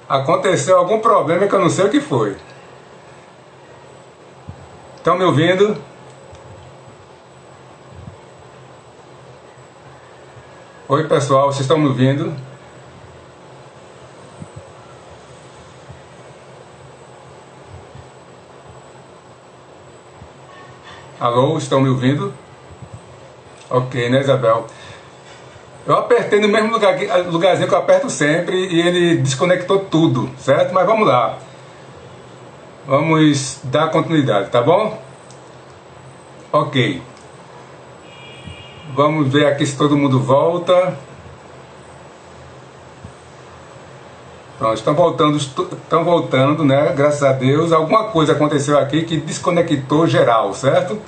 Aconteceu algum problema que eu não sei o que foi. Estão me ouvindo? Oi, pessoal, vocês estão me ouvindo? Alô, estão me ouvindo? Ok, né, Isabel? Eu apertei no mesmo lugarzinho que eu aperto sempre e ele desconectou tudo, certo? Mas vamos lá. Vamos dar continuidade, tá bom? Ok. Vamos ver aqui se todo mundo volta. Pronto, estão voltando, né? Graças a Deus. Alguma coisa aconteceu aqui que desconectou geral, certo?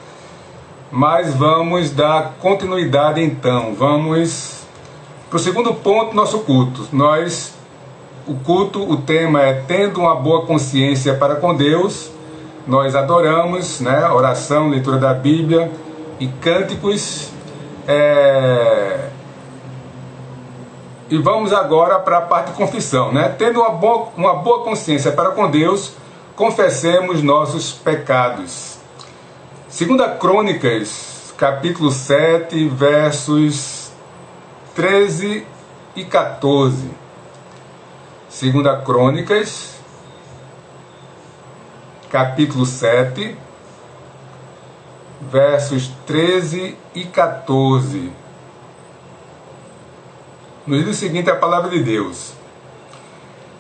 Mas vamos dar continuidade então. Vamos para o segundo ponto do nosso culto. O tema é tendo uma boa consciência para com Deus. Nós adoramos, né? Oração, leitura da Bíblia e cânticos. E vamos agora para a parte de confissão, né? Tendo uma boa consciência para com Deus, confessemos nossos pecados. 2 Crônicas, capítulo 7, versos 13 e 14. 2 Crônicas, capítulo 7, versos 13 e 14. No livro seguinte, a palavra de Deus.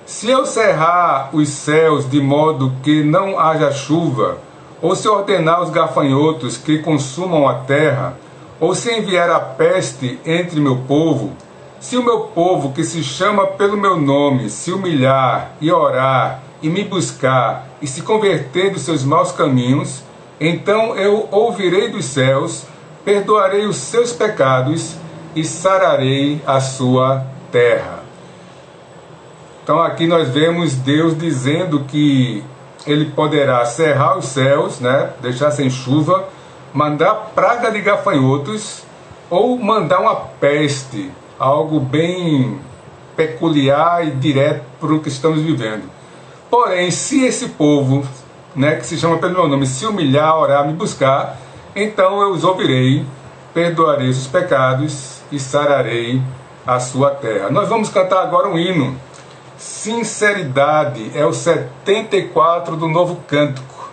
Se eu cerrar os céus de modo que não haja chuva, ou se ordenar os gafanhotos que consumam a terra, ou se enviar a peste entre meu povo, se o meu povo que se chama pelo meu nome se humilhar e orar e me buscar e se converter dos seus maus caminhos, então eu ouvirei dos céus, perdoarei os seus pecados e sararei a sua terra. Então aqui nós vemos Deus dizendo que Ele poderá cerrar os céus, né, deixar sem chuva, mandar praga de gafanhotos ou mandar uma peste, algo bem peculiar e direto para o que estamos vivendo. Porém, se esse povo, né, que se chama pelo meu nome, se humilhar, orar, me buscar, então eu os ouvirei, perdoarei os pecados e sararei a sua terra. Nós vamos cantar agora um hino. Sinceridade é o 74 do Novo Cântico.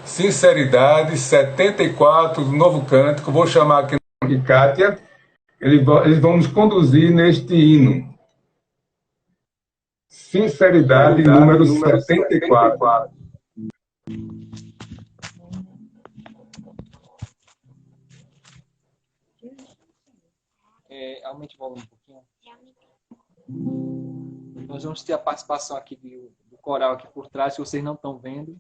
Sinceridade, 74 do Novo Cântico. Vou chamar aqui de Kátia. Eles vão nos conduzir neste hino. Sinceridade, número 74. Aumente o volume um pouquinho. Nós vamos ter a participação aqui do coral aqui por trás, que vocês não estão vendo.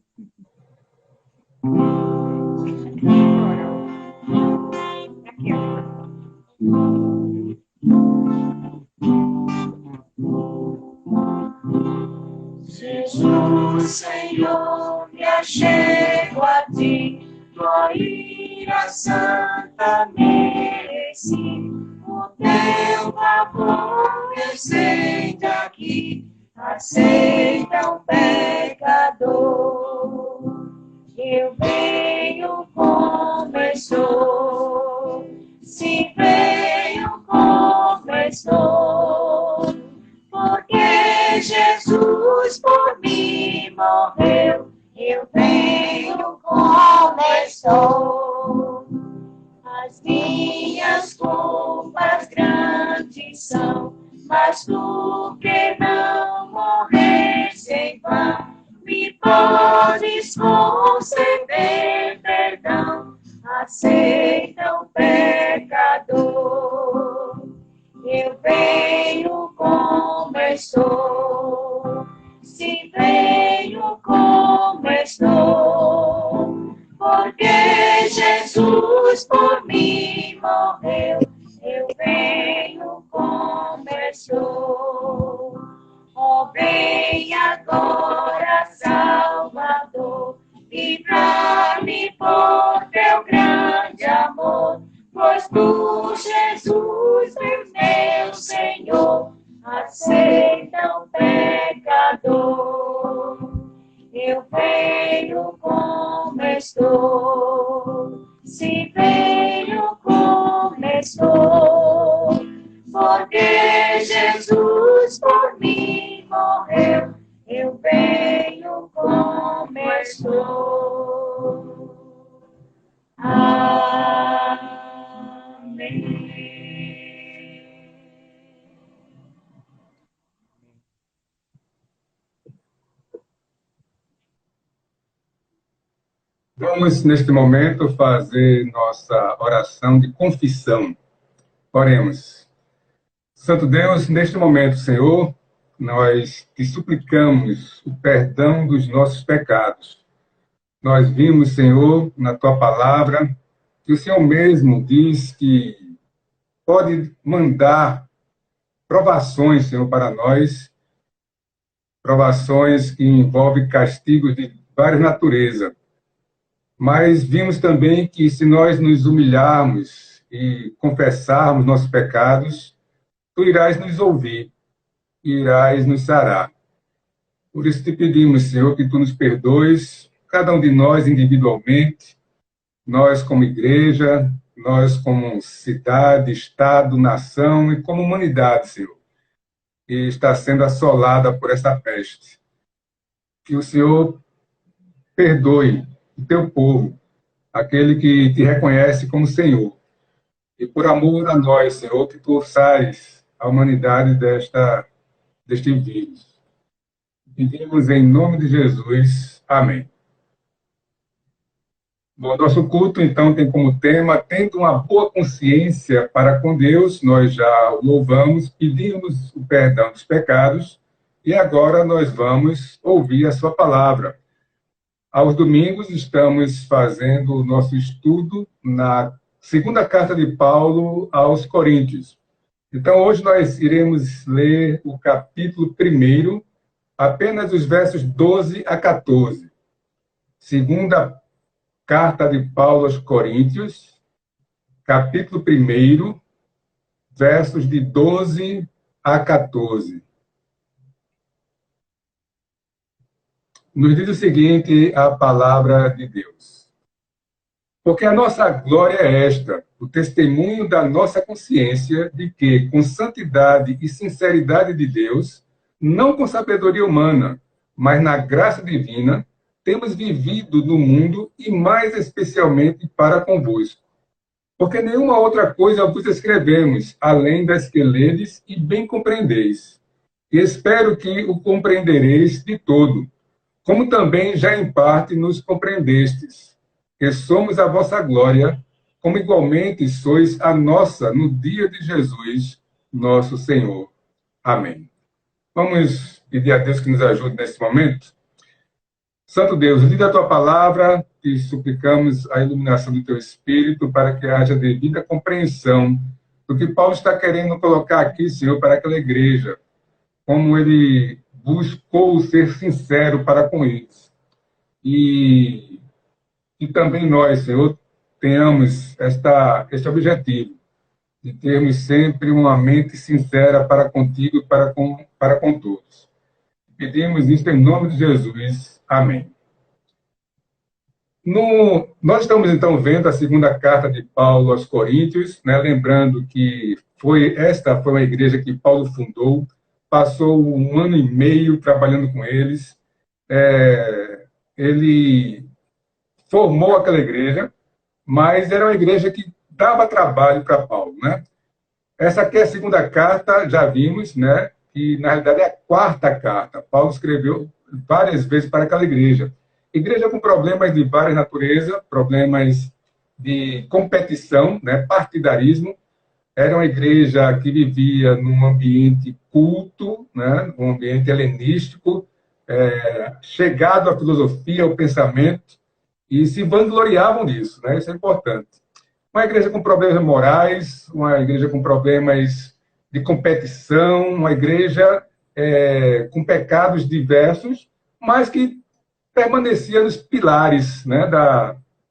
Jesus, Senhor, me achego a ti, tua ira santa mereci. O teu favor me aceita aqui, aceita um pecador. Eu venho como estou, sim, venho como estou, porque Jesus por mim morreu. Eu venho como estou. As minhas culpas grandes são, mas tu que não morreste em vão, me podes conceder perdão. Aceita o pecador. Eu venho como estou, se venho como estou, porque Jesus por mim morreu. Eu venho como estou. Ó, vem agora, Salvador, livrar-me por teu grande amor, pois tu, Jesus, meu Senhor, aceita o pecador. Vamos, neste momento, fazer nossa oração de confissão. Oremos. Santo Deus, neste momento, Senhor, nós te suplicamos o perdão dos nossos pecados. Nós vimos, Senhor, na tua palavra, que o Senhor mesmo diz que pode mandar provações, Senhor, para nós, provações que envolvem castigos de várias naturezas. Mas vimos também que se nós nos humilharmos e confessarmos nossos pecados, tu irás nos ouvir, irás nos sarar. Por isso te pedimos, Senhor, que tu nos perdoes, cada um de nós individualmente, nós como igreja, nós como cidade, estado, nação e como humanidade, Senhor, que está sendo assolada por essa peste. Que o Senhor perdoe o teu povo, aquele que te reconhece como Senhor. E por amor a nós, Senhor, que tu sais a humanidade deste vírus. Pedimos em nome de Jesus. Amém. Bom, nosso culto, então, tem como tema, tendo uma boa consciência para com Deus, nós já o louvamos, pedimos o perdão dos pecados, e agora nós vamos ouvir a sua palavra. Aos domingos, estamos fazendo o nosso estudo na segunda carta de Paulo aos Coríntios. Então, hoje nós iremos ler o capítulo 1, apenas os versos 12 a 14. Segunda carta de Paulo aos Coríntios, capítulo 1, versos de 12 a 14. Nos diz o seguinte a palavra de Deus. Porque a nossa glória é esta, o testemunho da nossa consciência de que, com santidade e sinceridade de Deus, não com sabedoria humana, mas na graça divina, temos vivido no mundo e mais especialmente para convosco. Porque nenhuma outra coisa vos escrevemos, além das que ledes e bem compreendeis. E espero que o compreendereis de todo, como também já em parte nos compreendestes, que somos a vossa glória, como igualmente sois a nossa no dia de Jesus, nosso Senhor. Amém. Vamos pedir a Deus que nos ajude nesse momento. Santo Deus, lida a tua palavra, te suplicamos a iluminação do teu Espírito para que haja devida compreensão do que Paulo está querendo colocar aqui, Senhor, para aquela igreja, como ele buscou ser sincero para com eles. E também nós, Senhor, tenhamos este objetivo, de termos sempre uma mente sincera para contigo e para com todos. Pedimos isso em nome de Jesus. Amém. Nós estamos, então, vendo a segunda carta de Paulo aos Coríntios, né? Lembrando que esta foi uma igreja que Paulo fundou, passou 1 ano e meio trabalhando com eles. Ele formou aquela igreja, mas era uma igreja que dava trabalho para Paulo, né? Essa aqui é a segunda carta, já vimos, né? Que, na realidade, é a quarta carta. Paulo escreveu várias vezes para aquela igreja. Igreja com problemas de várias naturezas, problemas de competição, né? Partidarismo. Era uma igreja que vivia num ambiente culto, né? Um ambiente helenístico, chegado à filosofia, ao pensamento, e se vangloriavam disso, né? Isso é importante. Uma igreja com problemas morais, uma igreja com problemas de competição, uma igreja com pecados diversos, mas que permanecia nos pilares, né,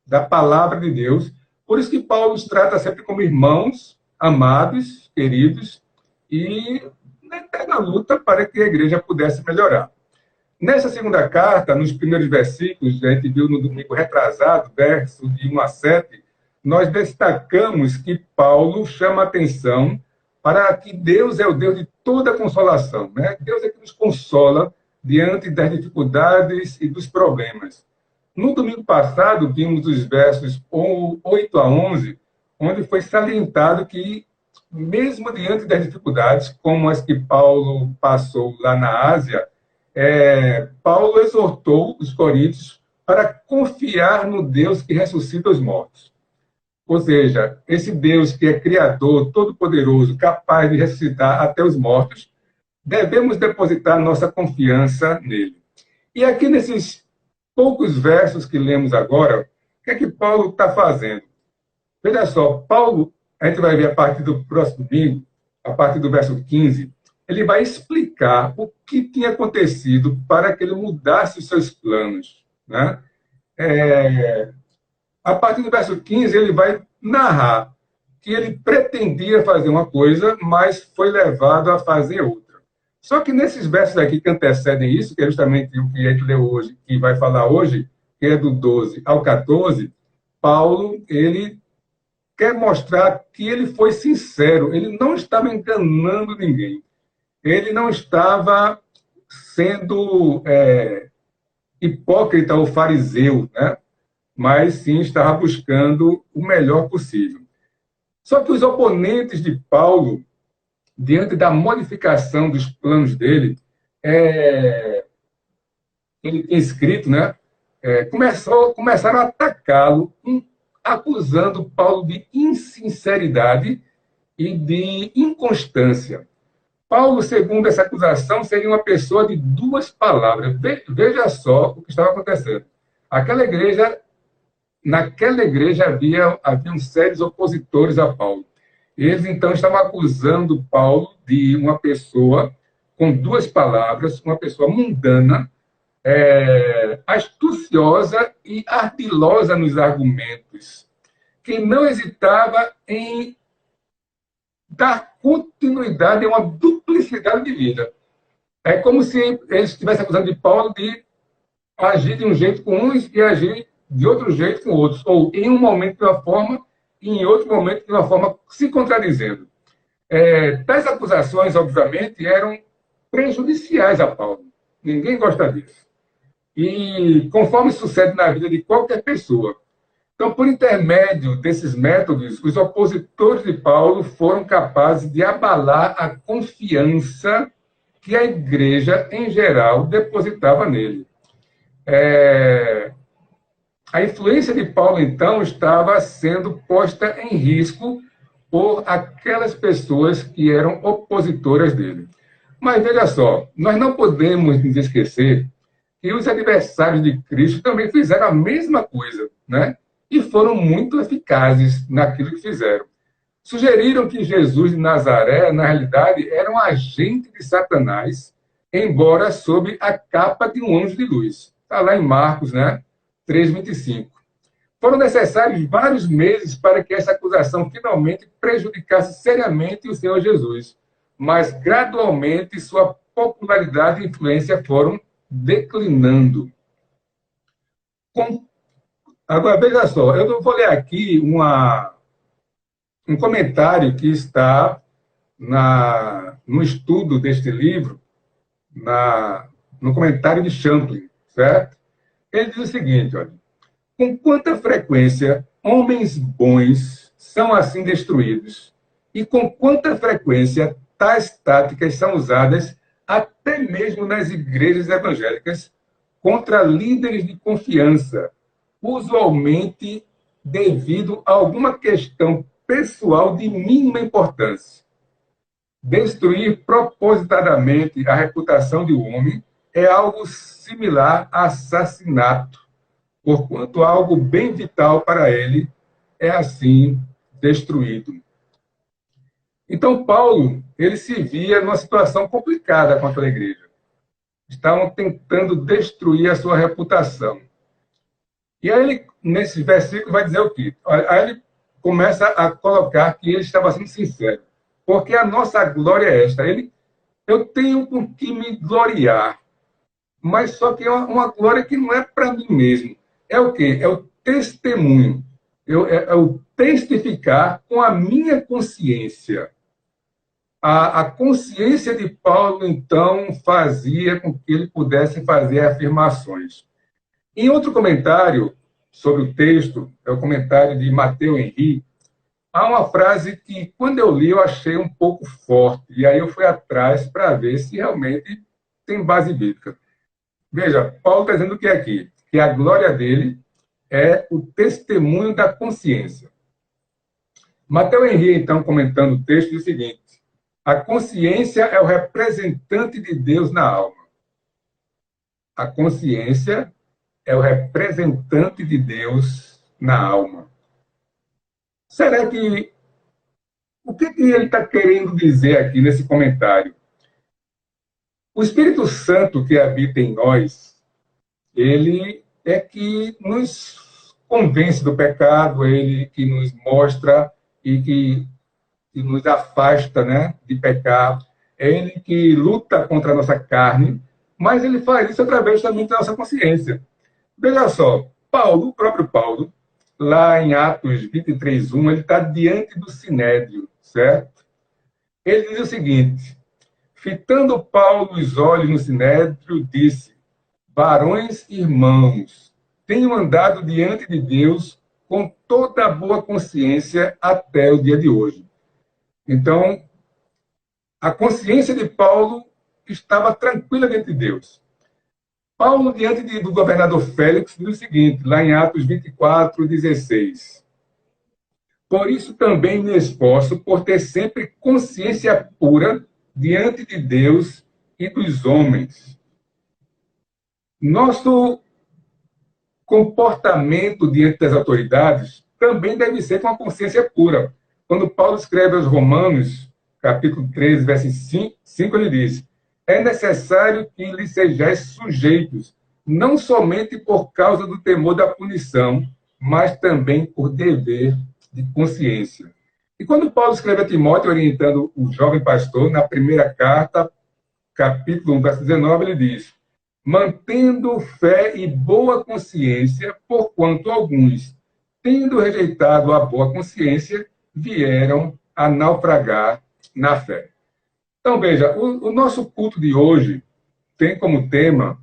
da palavra de Deus. Por isso que Paulo os trata sempre como irmãos, amados, queridos, e na eterna luta para que a igreja pudesse melhorar. Nessa segunda carta, nos primeiros versículos, a gente viu no domingo retrasado, versos de 1 a 7, nós destacamos que Paulo chama a atenção para que Deus é o Deus de toda consolação, né? Deus é que nos consola diante das dificuldades e dos problemas. No domingo passado, vimos os versos 8 a 11, onde foi salientado que, mesmo diante das dificuldades, como as que Paulo passou lá na Ásia, Paulo exortou os coríntios para confiar no Deus que ressuscita os mortos. Ou seja, esse Deus que é Criador, Todo-Poderoso, capaz de ressuscitar até os mortos, devemos depositar nossa confiança nele. E aqui nesses poucos versos que lemos agora, o que é que Paulo está fazendo? Veja só, Paulo, a gente vai ver a partir do próximo domingo, a partir do verso 15, ele vai explicar o que tinha acontecido para que ele mudasse os seus planos, né? A partir do verso 15, ele vai narrar que ele pretendia fazer uma coisa, mas foi levado a fazer outra. Só que nesses versos aqui que antecedem isso, que é justamente o que a gente leu hoje, que vai falar hoje, que é do 12 ao 14, Paulo, ele quer mostrar que ele foi sincero, ele não estava enganando ninguém, ele não estava sendo hipócrita ou fariseu, né? Mas sim estava buscando o melhor possível. Só que os oponentes de Paulo, diante da modificação dos planos dele, ele tinha escrito, né? Começaram a atacá-lo, acusando Paulo de insinceridade e de inconstância. Paulo, segundo essa acusação, seria uma pessoa de duas palavras. Veja só o que estava acontecendo. Naquela igreja haviam sérios opositores a Paulo. Eles, então, estavam acusando Paulo de uma pessoa com duas palavras, uma pessoa mundana, astuciosa e ardilosa nos argumentos, que não hesitava em dar continuidade a uma duplicidade de vida. É como se eles estivessem acusando de Paulo de agir de um jeito com uns e agir de outro jeito com outros, ou em um momento de uma forma e em outro momento de uma forma se contradizendo. Tais acusações, obviamente, eram prejudiciais a Paulo. Ninguém gosta disso. E conforme sucede na vida de qualquer pessoa. Então, por intermédio desses métodos, os opositores de Paulo foram capazes de abalar a confiança que a igreja, em geral, depositava nele. A influência de Paulo, então, estava sendo posta em risco por aquelas pessoas que eram opositoras dele. Mas veja só, nós não podemos nos esquecer que os adversários de Cristo também fizeram a mesma coisa, né? E foram muito eficazes naquilo que fizeram. Sugeriram que Jesus de Nazaré, na realidade, era um agente de Satanás, embora sob a capa de um anjo de luz. Está lá em Marcos, né? 3:25. Foram necessários vários meses para que essa acusação finalmente prejudicasse seriamente o Senhor Jesus, mas gradualmente sua popularidade e influência foram declinando. Agora, veja só, eu vou ler aqui um comentário que está no estudo deste livro, no comentário de Champlin, certo? Ele diz o seguinte, olha, com quanta frequência homens bons são assim destruídos e com quanta frequência tais táticas são usadas até mesmo nas igrejas evangélicas contra líderes de confiança, usualmente devido a alguma questão pessoal de mínima importância. Destruir propositadamente a reputação de um homem é algo similar a assassinato, porquanto algo bem vital para ele é assim destruído. Então, Paulo, ele se via numa situação complicada com aquela igreja. Estavam tentando destruir a sua reputação. E aí ele, nesse versículo, vai dizer o quê? Aí ele começa a colocar que ele estava sendo sincero. Porque a nossa glória é esta. Eu tenho com que me gloriar, mas só que é uma glória que não é para mim mesmo. É o quê? É o testemunho. É o testificar com a minha consciência. A consciência de Paulo, então, fazia com que ele pudesse fazer afirmações. Em outro comentário sobre o texto, é o comentário de Matteo Henry, há uma frase que, quando eu li, eu achei um pouco forte. E aí eu fui atrás para ver se realmente tem base bíblica. Veja, Paulo está dizendo o que é aqui? que a glória dele é o testemunho da consciência. Mateus Henri, então, comentando o texto, diz o seguinte: a consciência é o representante de Deus na alma. A consciência é o representante de Deus na alma. Será que... O que ele está querendo dizer aqui nesse comentário? O Espírito Santo que habita em nós, ele é que nos convence do pecado, ele que nos mostra e que nos afasta, né, de pecar, é ele que luta contra a nossa carne, mas ele faz isso através também da nossa consciência. Veja só, Paulo, o próprio Paulo, lá em Atos 23:1, ele está diante do Sinédrio, certo? Ele diz o seguinte: fitando Paulo os olhos no Sinédrio, disse: varões irmãos, tenho andado diante de Deus com toda a boa consciência até o dia de hoje. Então, a consciência de Paulo estava tranquila diante de Deus. Paulo, diante do governador Félix, diz o seguinte, lá em Atos 24:16. Por isso também me esforço por ter sempre consciência pura diante de Deus e dos homens. Nosso comportamento diante das autoridades também deve ser com a consciência pura. Quando Paulo escreve aos Romanos, capítulo 13, verso 5, ele diz: é necessário que lhes sejais sujeitos, não somente por causa do temor da punição, mas também por dever de consciência. E quando Paulo escreve a Timóteo, orientando o jovem pastor, na primeira carta, capítulo 1, verso 19, ele diz: mantendo fé e boa consciência, porquanto alguns, tendo rejeitado a boa consciência, vieram a naufragar na fé. Então, veja, o nosso culto de hoje tem como tema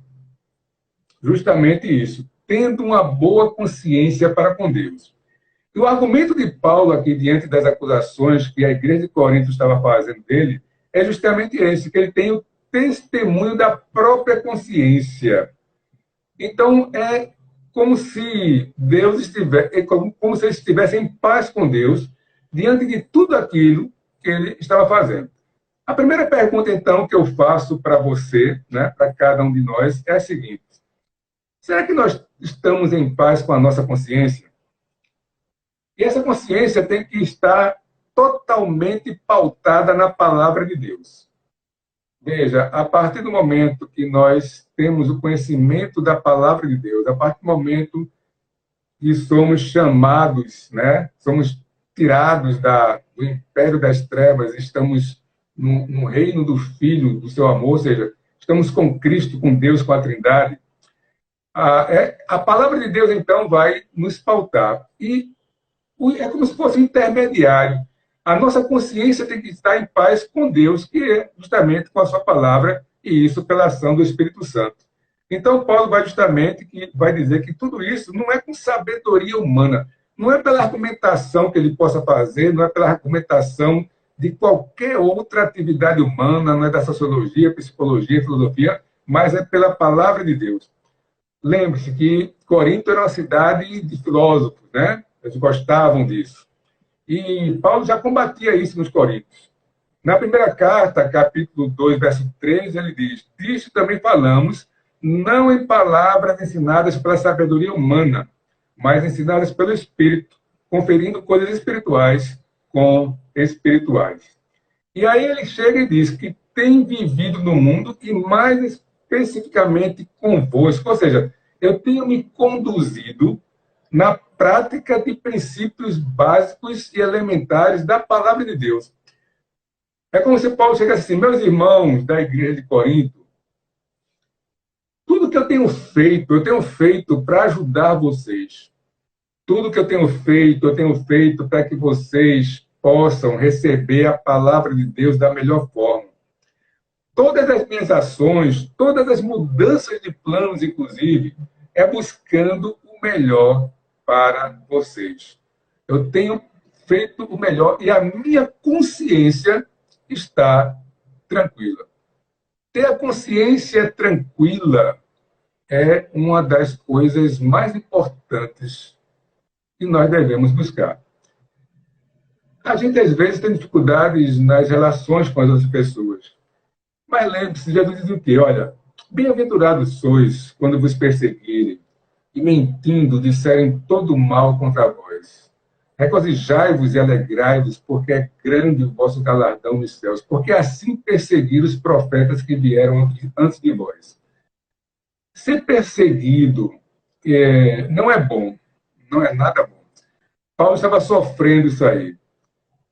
justamente isso, tendo uma boa consciência para com Deus. E o argumento de Paulo aqui, diante das acusações que a igreja de Corinto estava fazendo dele, é justamente esse, que ele tem o testemunho da própria consciência. Então, é como se Deus estivesse, como se ele estivesse em paz com Deus, diante de tudo aquilo que ele estava fazendo. A primeira pergunta, então, que eu faço para você, né, para cada um de nós, é a seguinte: será que nós estamos em paz com a nossa consciência? E essa consciência tem que estar totalmente pautada na palavra de Deus. Veja, a partir do momento que nós temos o conhecimento da palavra de Deus, a partir do momento que somos chamados, né, somos tirados do império das trevas, estamos no reino do Filho, do seu amor, ou seja, estamos com Cristo, com Deus, com a Trindade, a palavra de Deus, então, vai nos pautar. E é como se fosse um intermediário. A nossa consciência tem que estar em paz com Deus, que é justamente com a sua palavra, e isso pela ação do Espírito Santo. Então, Paulo vai dizer que tudo isso não é com sabedoria humana, não é pela argumentação que ele possa fazer, não é pela argumentação de qualquer outra atividade humana, não é da sociologia, psicologia, filosofia, mas é pela palavra de Deus. Lembre-se que Corinto era uma cidade de filósofos, né? Eles gostavam disso. E Paulo já combatia isso nos Coríntios. Na primeira carta, capítulo 2, verso 3, ele diz: disso também falamos, não em palavras ensinadas pela sabedoria humana, mas ensinadas pelo Espírito, conferindo coisas espirituais com espirituais. E aí ele chega e diz que tem vivido no mundo e mais especificamente convosco, ou seja, eu tenho me conduzido na prática de princípios básicos e elementares da palavra de Deus. É como se Paulo chegasse assim: meus irmãos da igreja de Corinto, tudo que eu tenho feito para ajudar vocês. Tudo que eu tenho feito para que vocês possam receber a palavra de Deus da melhor forma. Todas as minhas ações, todas as mudanças de planos, inclusive, é buscando o melhor para vocês. Eu tenho feito o melhor e a minha consciência está tranquila. Ter a consciência tranquila é uma das coisas mais importantes que nós devemos buscar. A gente, às vezes, tem dificuldades nas relações com as outras pessoas. Mas lembre-se, Jesus diz o quê? Olha, bem-aventurados sois quando vos perseguirem e, mentindo, disserem todo mal contra vós. Regozijai-vos e alegrai-vos, porque é grande o vosso galardão nos céus, porque assim perseguiram os profetas que vieram antes de vós. Ser perseguido não é bom, não é nada bom. Paulo estava sofrendo isso aí,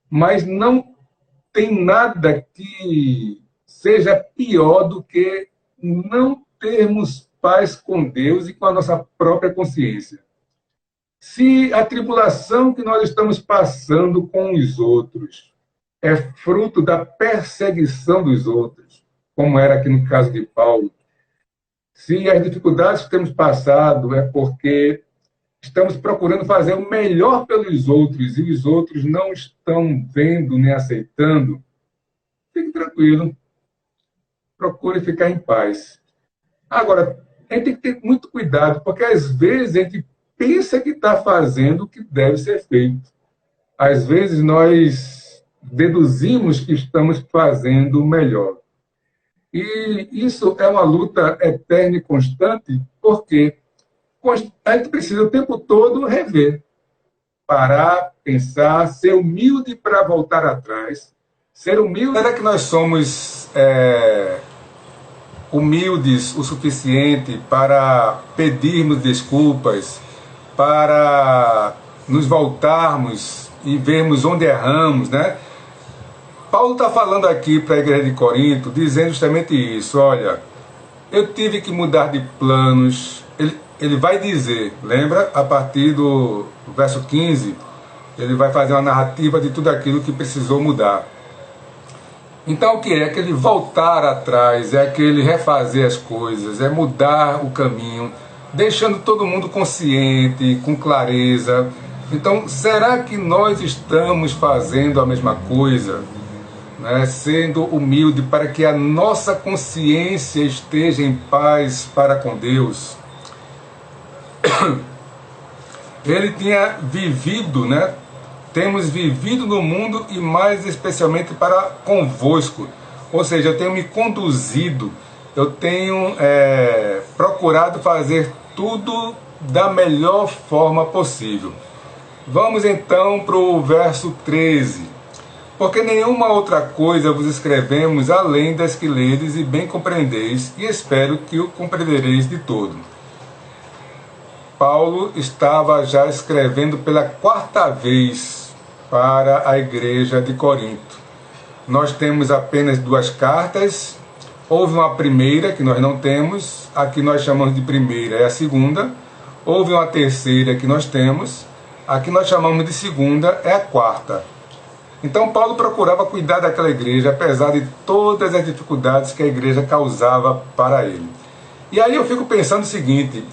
mas não tem nada que seja pior do que não termos paz com Deus e com a nossa própria consciência. Se a tribulação que nós estamos passando com os outros é fruto da perseguição dos outros, como era aqui no caso de Paulo, se as dificuldades que temos passado é porque estamos procurando fazer o melhor pelos outros e os outros não estão vendo nem aceitando, fique tranquilo. Procure ficar em paz. Agora, a gente tem que ter muito cuidado, porque às vezes a gente pensa que está fazendo o que deve ser feito. Às vezes nós deduzimos que estamos fazendo o melhor. E isso é uma luta eterna e constante, porque a gente precisa o tempo todo rever, parar, pensar, ser humilde para voltar atrás, ser humilde. Será que nós somos humildes o suficiente para pedirmos desculpas, para nos voltarmos e vermos onde erramos, né? Paulo está falando aqui para a igreja de Corinto, dizendo justamente isso. Olha, eu tive que mudar de planos. Ele vai dizer, lembra? A partir do verso 15, ele vai fazer uma narrativa de tudo aquilo que precisou mudar. Então o que é? Aquele voltar atrás, é aquele refazer as coisas, é mudar o caminho, deixando todo mundo consciente, com clareza. Então, será que nós estamos fazendo a mesma coisa? Né? Sendo humilde para que a nossa consciência esteja em paz para com Deus. Ele tinha vivido, né? Temos vivido no mundo e mais especialmente para convosco. Ou seja, eu tenho me conduzido, eu tenho procurado fazer tudo da melhor forma possível. Vamos então para o verso 13. Porque nenhuma outra coisa vos escrevemos além das que ledes e bem compreendeis, e espero que o compreendereis de todo. Paulo estava já escrevendo pela quarta vez para a igreja de Corinto. Nós temos apenas 2 cartas. Houve uma primeira que nós não temos, a que nós chamamos de primeira é a segunda. Houve uma terceira que nós temos, a que nós chamamos de segunda é a quarta. Então Paulo procurava cuidar daquela igreja, apesar de todas as dificuldades que a igreja causava para ele. E aí eu fico pensando o seguinte,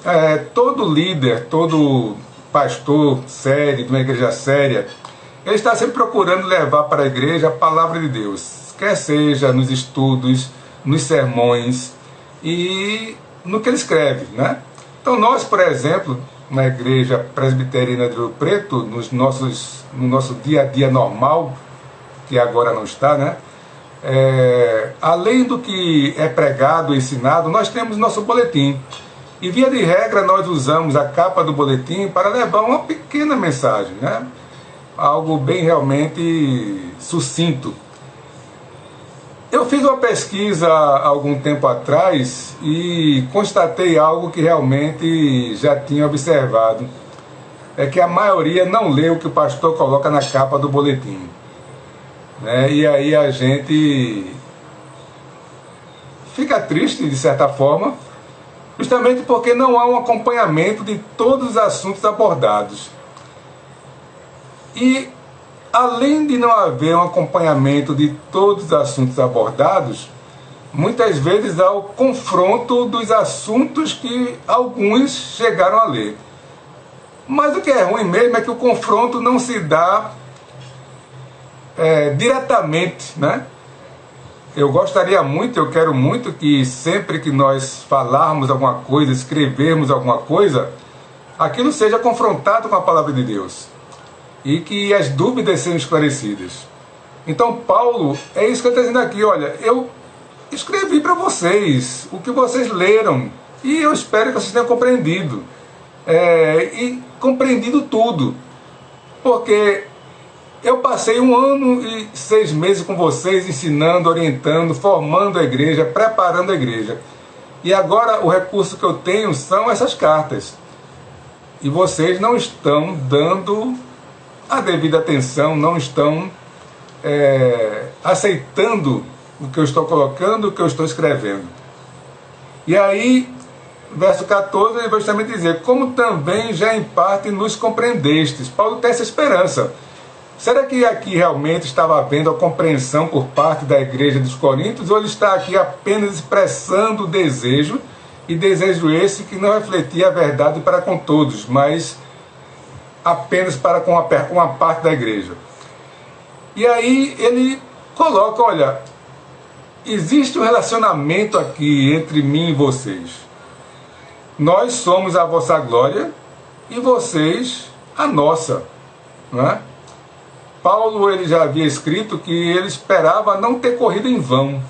todo líder, todo pastor sério, de uma igreja séria, ele está sempre procurando levar para a igreja a palavra de Deus, quer seja nos estudos, nos sermões e no que ele escreve, né? Então nós, por exemplo, na igreja presbiteriana de Rio Preto, no nosso dia a dia normal, que agora não está, né? Além do que é pregado, ensinado, nós temos nosso boletim. E via de regra nós usamos a capa do boletim para levar uma pequena mensagem, né? Algo bem realmente sucinto. Eu fiz uma pesquisa há algum tempo atrás e constatei algo que realmente já tinha observado. É que a maioria não lê o que o pastor coloca na capa do boletim. Né? E aí a gente fica triste, de certa forma, justamente porque não há um acompanhamento de todos os assuntos abordados. E, além de não haver um acompanhamento de todos os assuntos abordados, muitas vezes há o confronto dos assuntos que alguns chegaram a ler. Mas o que é ruim mesmo é que o confronto não se dá diretamente, né? eu gostaria muito, eu quero muito que sempre que nós falarmos alguma coisa, escrevermos alguma coisa, aquilo seja confrontado com a palavra de Deus e que as dúvidas sejam esclarecidas. Então Paulo, é isso que ele está dizendo aqui, olha, eu escrevi para vocês o que vocês leram e eu espero que vocês tenham compreendido, e compreendido tudo, porque eu passei 1 ano e 6 meses com vocês, ensinando, orientando, formando a igreja, preparando a igreja. E agora o recurso que eu tenho são essas cartas. E vocês não estão dando a devida atenção, não estão aceitando o que eu estou colocando, o que eu estou escrevendo. E aí, verso 14, ele vai justamente dizer, como também já em parte nos compreendestes. Paulo tem essa esperança. Será que aqui realmente estava havendo a compreensão por parte da igreja dos Coríntios, ou ele está aqui apenas expressando o desejo, e desejo esse que não refletia a verdade para com todos, mas apenas para com uma parte da igreja? E aí ele coloca, olha, existe um relacionamento aqui entre mim e vocês. Nós somos a vossa glória e vocês a nossa, não é? Paulo, ele já havia escrito que ele esperava não ter corrido em vão.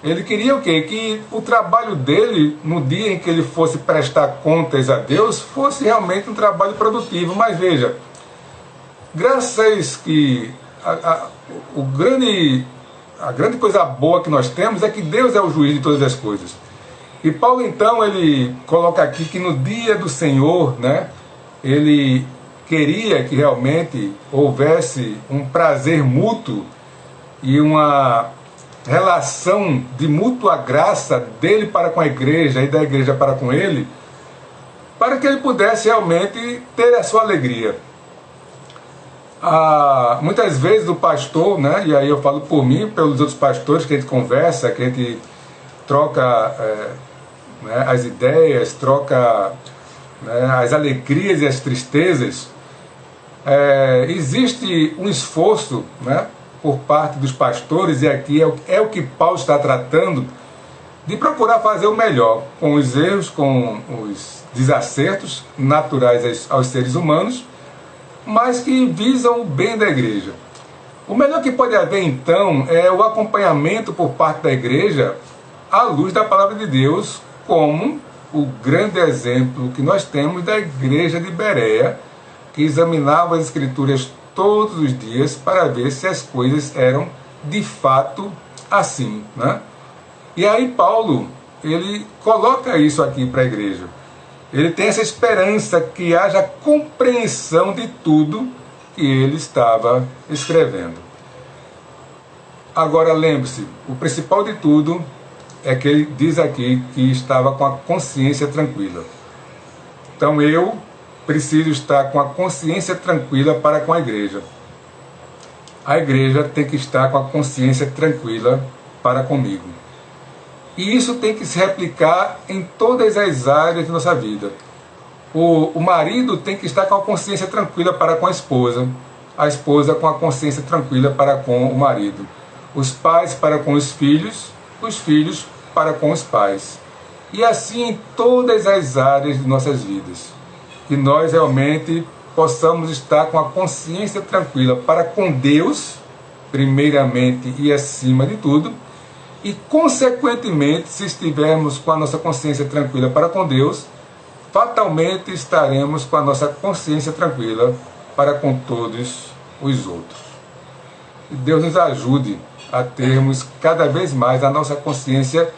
Ele queria o quê? Que o trabalho dele, no dia em que ele fosse prestar contas a Deus, fosse realmente um trabalho produtivo. Mas veja, graças que a grande coisa boa que nós temos é que Deus é o juiz de todas as coisas. E Paulo, então, ele coloca aqui que no dia do Senhor, né, ele queria que realmente houvesse um prazer mútuo e uma relação de mútua graça dele para com a igreja e da igreja para com ele, para que ele pudesse realmente ter a sua alegria. Muitas vezes o pastor, né, e aí eu falo por mim, pelos outros pastores que a gente conversa, que a gente troca né, as ideias, troca as alegrias e as tristezas, existe um esforço, né, por parte dos pastores, e aqui é o que Paulo está tratando, de procurar fazer o melhor, com os erros, com os desacertos naturais aos seres humanos, mas que visam o bem da igreja. O melhor que pode haver, então, é o acompanhamento por parte da igreja à luz da palavra de Deus, como o grande exemplo que nós temos da igreja de Bereia, que examinava as escrituras todos os dias para ver se as coisas eram de fato assim, né? E aí Paulo, ele coloca isso aqui para a igreja. Ele tem essa esperança que haja compreensão de tudo que ele estava escrevendo. Agora lembre-se, o principal de tudo é que ele diz aqui que estava com a consciência tranquila. Então eu preciso estar com a consciência tranquila para com a igreja. A igreja tem que estar com a consciência tranquila para comigo. E isso tem que se replicar em todas as áreas de nossa vida. O marido tem que estar com a consciência tranquila para com a esposa esposa com a consciência tranquila para com o marido, os pais para com os filhos para com os pais. E assim em todas as áreas de nossas vidas. Que nós realmente possamos estar com a consciência tranquila para com Deus, primeiramente e acima de tudo, e consequentemente, se estivermos com a nossa consciência tranquila para com Deus, fatalmente estaremos com a nossa consciência tranquila para com todos os outros. Que Deus nos ajude a termos cada vez mais a nossa consciência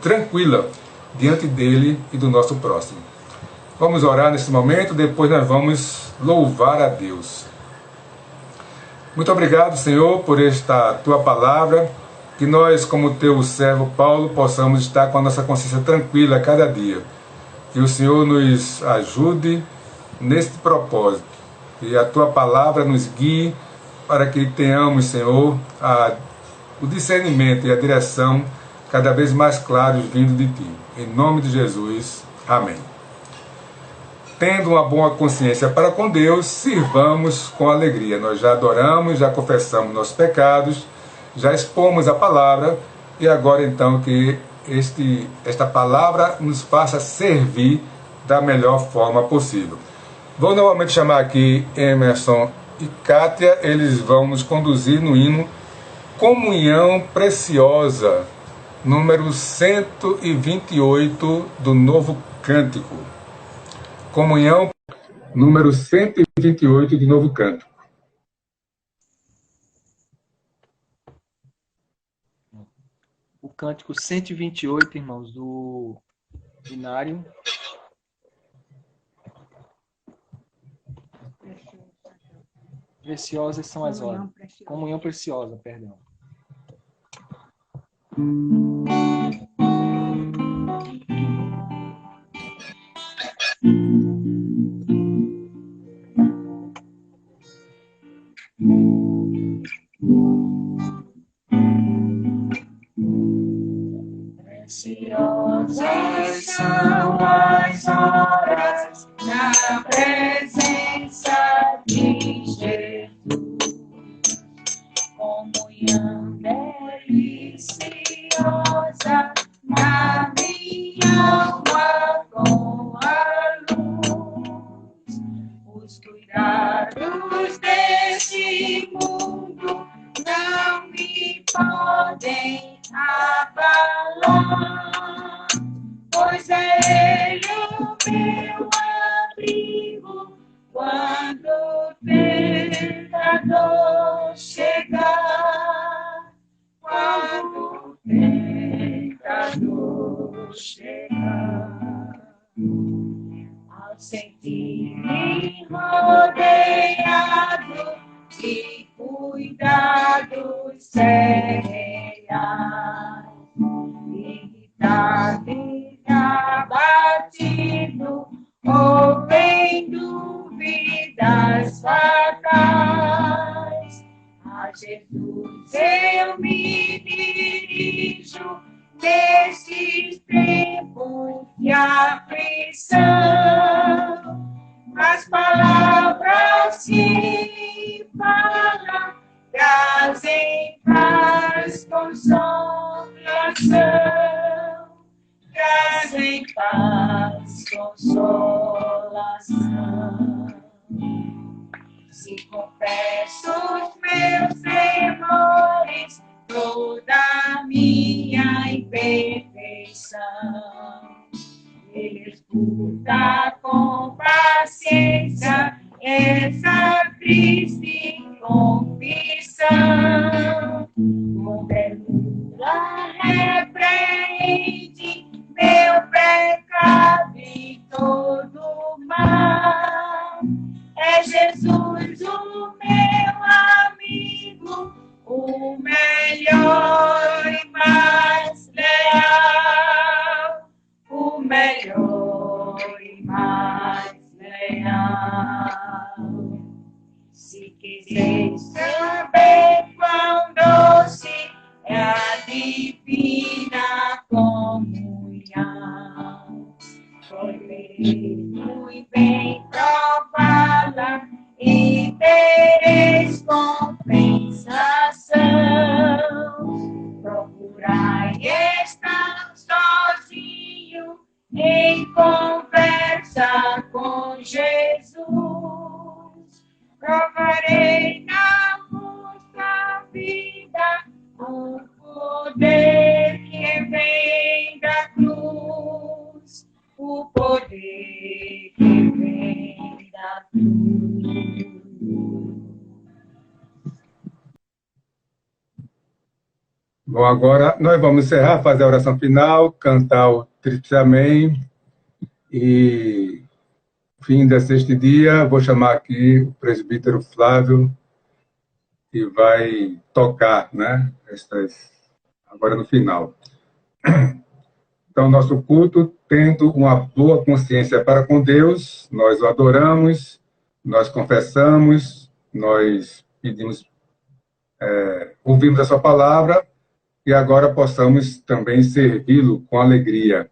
tranquila diante dele e do nosso próximo. Vamos orar nesse momento, depois nós vamos louvar a Deus. Muito obrigado, Senhor, por esta Tua palavra, que nós, como Teu servo Paulo, possamos estar com a nossa consciência tranquila a cada dia. Que o Senhor nos ajude neste propósito, que a Tua palavra nos guie para que tenhamos, Senhor, o discernimento e a direção cada vez mais claros vindo de Ti. Em nome de Jesus, amém. Tendo uma boa consciência para com Deus, sirvamos com alegria. Nós já adoramos, já confessamos nossos pecados, já expomos a palavra e agora então que esta palavra nos faça servir da melhor forma possível. Vou novamente chamar aqui Emerson e Kátia, eles vão nos conduzir no hino Comunhão Preciosa, número 128 do Novo Cântico. Comunhão, número 128 do Novo Cântico. O cântico 128, irmãos, do binário. Preciosas são as horas. Comunhão preciosa, perdão. Preciosas são as horas na presença de Jesus, comunhão deliciosa na minha alma com a luz. Os cuidados desse mundo não me podem abalar, pois é Ele o meu abrigo quando o tentador chegar. Quando o tentador chegar, ao sentir-me rodeado de cuidados reais, irritado e abatido, ou em dúvidas fatais, a Jesus eu me dirijo nesses tempos de aflição. As palavras que falam trazem paz, consolação, trazem paz, consolação. Se confesso os meus temores, toda a minha imperfeição, Ele escuta com paciência essa triste confissão. Com ternura repreende meu pecado e todo o mal. É Jesus o meu amigo, o melhor e mais leal, o melhor e mais leal. Se quiseres saber quão doce é a divina comunhão, foi mesmo e bem prová-la e tereis compensação. Procurai estar sozinho em conversa com Jesus. Provarei na vossa vida o poder que vem da cruz, o poder que vem da cruz. Bom, agora nós vamos encerrar, fazer a oração final, cantar o Tríplice Amém e fim deste dia, vou chamar aqui o presbítero Flávio, que vai tocar, né? Agora no final. Então, nosso culto, tendo uma boa consciência para com Deus, nós o adoramos, nós confessamos, nós pedimos, ouvimos a sua palavra e agora possamos também servi-lo com alegria.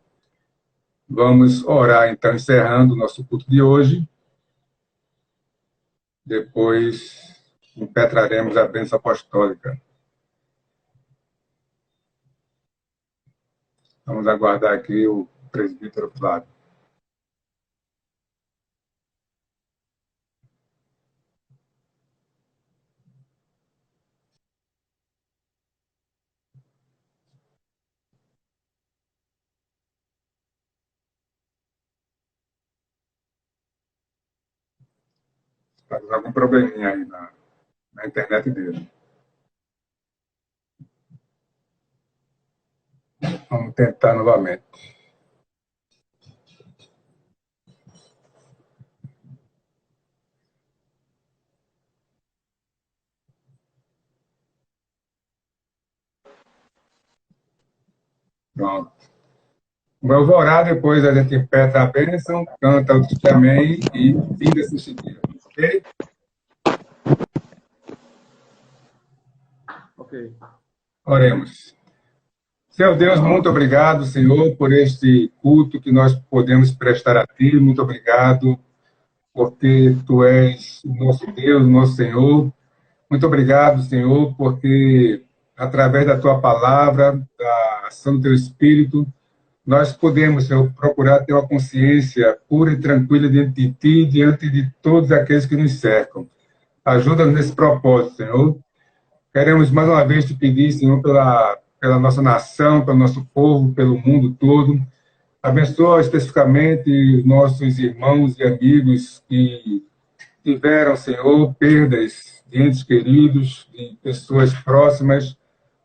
Vamos orar, então, encerrando o nosso culto de hoje. Depois, impetraremos a bênção apostólica. Vamos aguardar aqui o presbítero Flávio. Está com algum probleminha aí na internet dele. Vamos tentar novamente. Pronto. Eu vou orar, depois a gente peça a bênção, canta o amém e fim desse dia. Ok? Ok. Oremos. Senhor Deus, muito obrigado, Senhor, por este culto que nós podemos prestar a Ti. Muito obrigado, porque Tu és o nosso Deus, o nosso Senhor. Muito obrigado, Senhor, porque através da Tua palavra, da ação do Teu Espírito, nós podemos, Senhor, procurar ter uma consciência pura e tranquila diante de Ti, diante de todos aqueles que nos cercam. Ajuda-nos nesse propósito, Senhor. Queremos mais uma vez te pedir, Senhor, pela nossa nação, pelo nosso povo, pelo mundo todo. Abençoa especificamente os nossos irmãos e amigos que tiveram, Senhor, perdas de entes queridos, de pessoas próximas.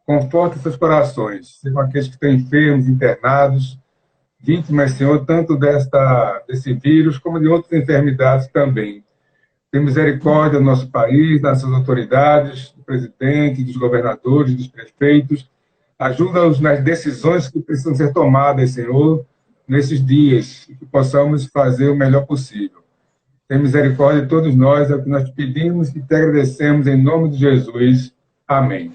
Conforta seus corações, sejam aqueles que estão enfermos, internados, vítimas, Senhor, tanto desse vírus como de outras enfermidades também. Tem misericórdia do nosso país, das suas autoridades, do presidente, dos governadores, dos prefeitos. Ajuda-nos nas decisões que precisam ser tomadas, Senhor, nesses dias, que possamos fazer o melhor possível. Tem misericórdia de todos nós, é o que nós te pedimos e te agradecemos em nome de Jesus. Amém.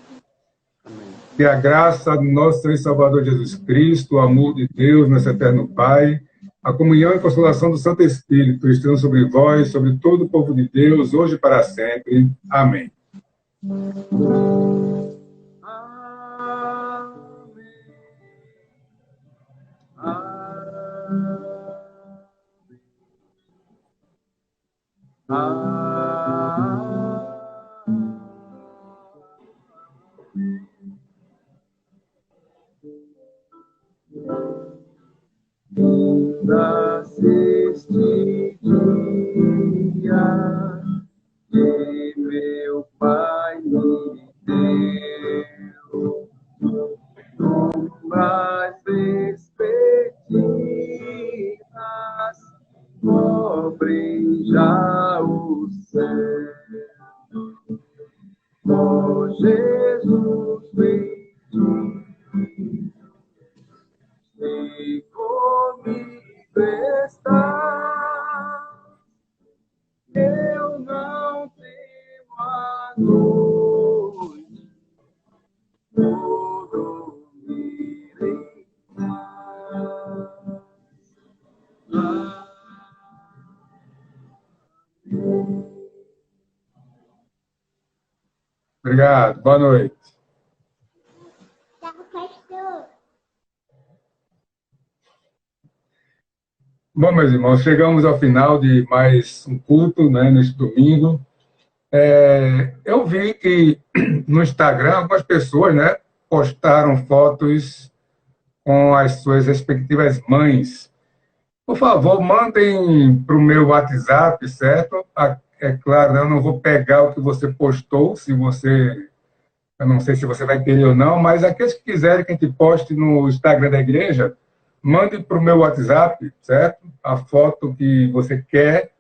Que a graça do nosso Senhor e Salvador Jesus Cristo, o amor de Deus, nosso eterno Pai, a comunhão e consolação do Santo Espírito estejam sobre vós, sobre todo o povo de Deus, hoje e para sempre. Amém. Nasceste dia que meu Pai me deu, numas vespertinas cobrem já o céu. Ó Jesus bendito, e comigo está, eu não temo a noite, vou dormir em paz. Obrigado. Boa noite. Tchau, pastor. Bom, meus irmãos, chegamos ao final de mais um culto, né, neste domingo. Eu vi que no Instagram algumas pessoas, né, postaram fotos com as suas respectivas mães. Por favor, mandem para o meu WhatsApp, certo? É claro, eu não vou pegar o que você postou, eu não sei se você vai querer ou não, mas aqueles que quiserem que a gente poste no Instagram da igreja, mande para o meu WhatsApp, certo? A foto que você quer,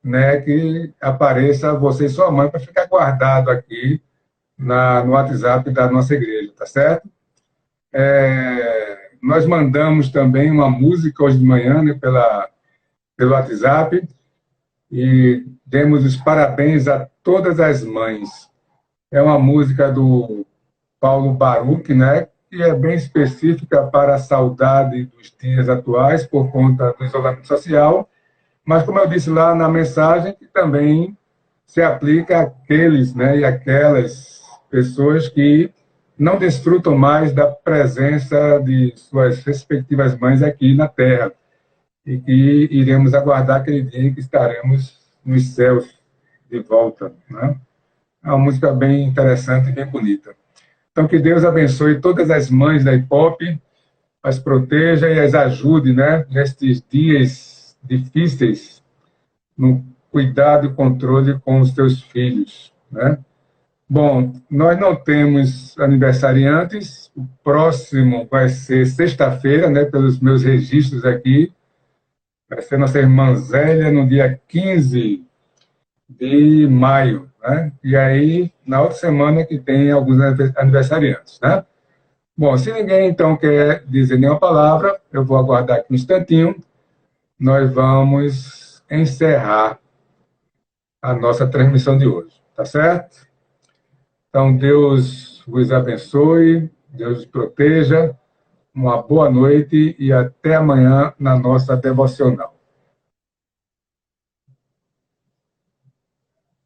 né, que apareça você e sua mãe, para ficar guardado aqui no WhatsApp da nossa igreja, tá certo? Nós mandamos também uma música hoje de manhã, né, pelo WhatsApp, e demos os parabéns a todas as mães. É uma música do Paulo Baruch, né, que é bem específica para a saudade dos dias atuais, por conta do isolamento social, mas, como eu disse lá na mensagem, que também se aplica àqueles, né, e aquelas pessoas que não desfrutam mais da presença de suas respectivas mães aqui na Terra, e que iremos aguardar aquele dia em que estaremos nos céus de volta, né? É uma música bem interessante e bem bonita. Então, que Deus abençoe todas as mães da Ipope, as proteja e as ajude, né, nestes dias difíceis, no cuidado e controle com os teus filhos, né? Bom, nós não temos aniversariantes, o próximo vai ser sexta-feira, né, pelos meus registros aqui, vai ser nossa irmã Zélia no dia 15 de maio, né? E aí, na outra semana que tem alguns aniversariantes, né? Bom, se ninguém então quer dizer nenhuma palavra, eu vou aguardar aqui um instantinho, nós vamos encerrar a nossa transmissão de hoje, tá certo? Então, Deus vos abençoe, Deus os proteja, uma boa noite e até amanhã na nossa devocional.